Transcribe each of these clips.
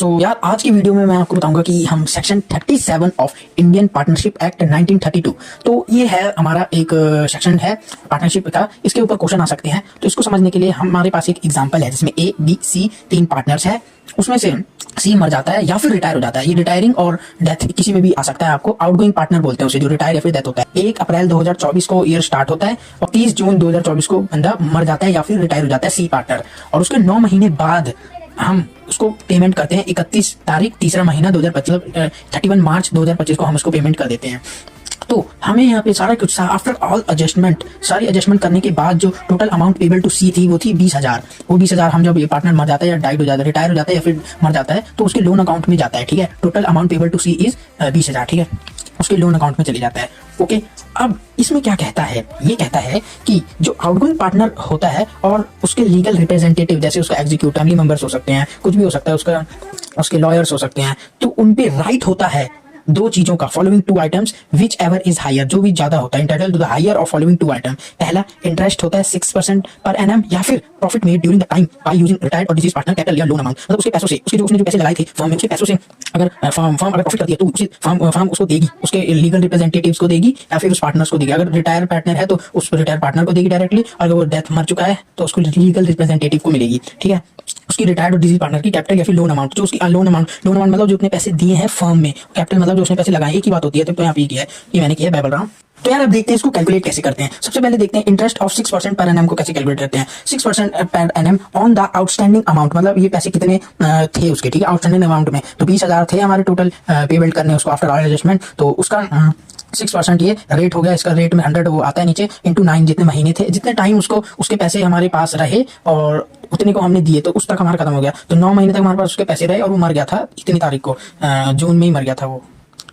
सो यार आज की वीडियो में मैं आपको बताऊंगा कि हम section 37 of Indian partnership act 1932, तो ये है हमारा एक सेक्शन है पार्टनरशिप का। इसके ऊपर क्वेश्चन आ सकते हैं, तो इसको समझने के लिए हमारे पास एक एग्जांपल है जिसमें ए बी सी तीन पार्टनर्स है। उसमें से सी मर जाता है या फिर रिटायर हो जाता है। ये रिटायरिंग और डेथ किसी में भी आ सकता है। आपको आउटगोइंग पार्टनर बोलते हैं उसे, जो रिटायर या फिर डेथ होता है। 1 अप्रैल 2024 को ईयर स्टार्ट होता है और 30 जून 2024 को बंदा मर जाता है या फिर रिटायर हो जाता है सी पार्टनर। और उसके 9 महीने बाद हम उसको पेमेंट करते हैं। 31 तारीख तीसरा महीना 2025 31 मार्च 2025 को हम उसको पेमेंट कर देते हैं। तो हमें यहाँ पे सारा कुछ आफ्टर ऑल एडजस्टमेंट, सारी एडजस्टमेंट करने के बाद जो टोटल अमाउंट पेबल टू सी थी वो थी 20,000। वो 20,000 हम जब ये पार्टनर मर जाता है या डाइड हो जाता है, रिटायर हो जाता है या फिर मर जाता है, तो उसके लोन अकाउंट में जाता है। ठीक है, total amount payable to C is 20,000। ठीक है, उसके लोन अकाउंट में चले जाता है। ओके, अब इसमें क्या कहता है, ये कहता है कि जो आउटगोइंग पार्टनर होता है और उसके लीगल रिप्रेजेंटेटिव, जैसे उसका एग्जीक्यूटिव फैमिली मेंबर्स हो सकते हैं, कुछ भी हो सकता है, उसके लॉयर्स हो सकते हैं, तो उन पे राइट होता है दो चीजों का, following two items whichever is higher, जो भी ज्यादा होता है, इंटाइटल टू द हायर और फॉलोइंग टू आइटम। पहला, इंटरेस्ट होता है 6% पर एनम या फिर profit made during the time by using retired और डिसीज पार्टनर कैपिटल या लोन अमाउंट। मतलब उसके पैसों से, उसके जो उसने जो पैसे लगाए थे फर्म में, उसके पैसों से अगर फर्म अगर प्रॉफिट करती है तो उसी फर्म उसको देगी, उसके लीगल रिप्रेजेंटेटिव्स को देगी या फिर उस पार्टनर्स को देगी। अगर रिटायर पार्टनर है तो उस रिटायर पार्टनर को देगी डायरेक्टली, और अगर वो डेथ मर चुका है तो उसको लीगल रिप्रेजेंटेटिव को मिलेगी। ठीक है, उसकी रिटायर्ड और डिसीज पार्टनर की कैपिटल या फिर लोन अमाउंट, जो उसकी लोन अमाउंट मतलब जो अपने पैसे दिए हैं फर्म में, कैपिटल मतलब जो उसने पैसे लगाए, एक ही बात होती है। तो यहाँ पे ये किया है, ये मैंने किया है, मैं बोल रहा हूँ। तो यार अब देखते हैं इसको कैलकुलेट कैसे करते हैं। सबसे पहले देखते हैं इंटरेस्ट ऑफ 6% पर एनएम को कैसे कैलकुलेट करते हैं। 6% पर annum on the outstanding amount, मतलब ये पैसे कितने थे उसके। ठीक है, आउटस्टैंडिंग अमाउंट में तो 20,000 थे हमारे टोटल पेमेंट करने उसको आफ्टर ऑल एडजस्टमेंट। तो उसका 6% ये रेट हो गया। इसका रेट में 100 वो आता है नीचे, इंटू 9 जितने महीने थे, जितने टाइम उसको उसके पैसे हमारे पास रहे और उतने को हमने दिए, तो उस तक हमारा खत्म हो गया। तो 9 महीने तक हमारे पास उसके पैसे रहे और वो मर गया था इतनी तारीख को, जून में ही मर गया था वो।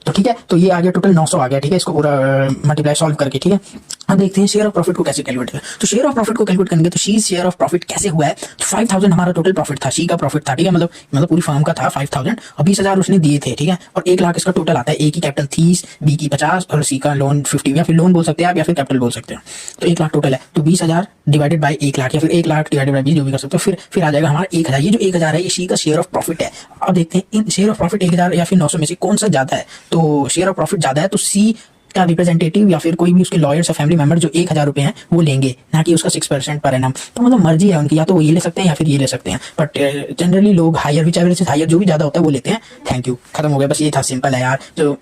तो ठीक है, तो ये आ गया टोटल 900 आ गया। ठीक है, इसको पूरा मल्टीप्लाई सॉल्व करके। ठीक है, अब देखते हैं शेयर ऑफ प्रॉफिट को कैसे कैलकुलेट करें। तो शेयर ऑफ प्रॉफिट को कैलकुलेट करेंगे तो शी शेयर ऑफ प्रॉफिट कैसे हुआ है। तो 5,000 हमारा टोटल प्रॉफिट था, शी का प्रॉफिट था। ठीक है, मतलब पूरी फर्म का था 5,000 और 20,000 उसने दिए थे। ठीक है, और 1 लाख इसका टोटल आता है। ए की कैपिटल 30, बी की 50 और सी का लोन 50, या फिर लोन बोल सकते हैं आप या फिर कैपिटल बोल सकते हैं। तो 1 लाख टोटल है, तो 20,000 डिवाइडेड बाई 1 लाख या फिर 1 लाख डिवाइडेड बाई 20, जो भी कर सकते हो। फिर आ जाएगा हमारा 1,000। ये जो 1,000 है ये सी का शेयर ऑफ प्रॉफिट है। अब देखते हैं इन शेयर ऑफ प्रॉफिट 1,000 या फिर 900 में से कौन सा ज्यादा है। तो शेयर ऑफ प्रॉफिट ज्यादा है तो सी का रिप्रेजेंटेटिव या फिर कोई भी उसके लॉयर्स या फैमिली मेंबर जो 1,000 रुपए हैं वो लेंगे, ना कि उसका 6% पर एनम। तो मतलब मर्जी है उनकी, या तो वो ये ले सकते हैं या फिर ये ले सकते हैं, बट जनरली लोग हायर विच एवर हायर जो भी ज्यादा होता है वो लेते हैं। थैंक यू, खत्म हो गया। बस ये था, सिंपल है यार। जो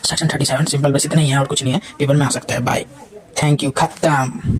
सेक्शन 37 सिंपल, बस इतना ही है और कुछ नहीं है, पेपर में आ सकता है। बाय, थैंक यू, खत्म।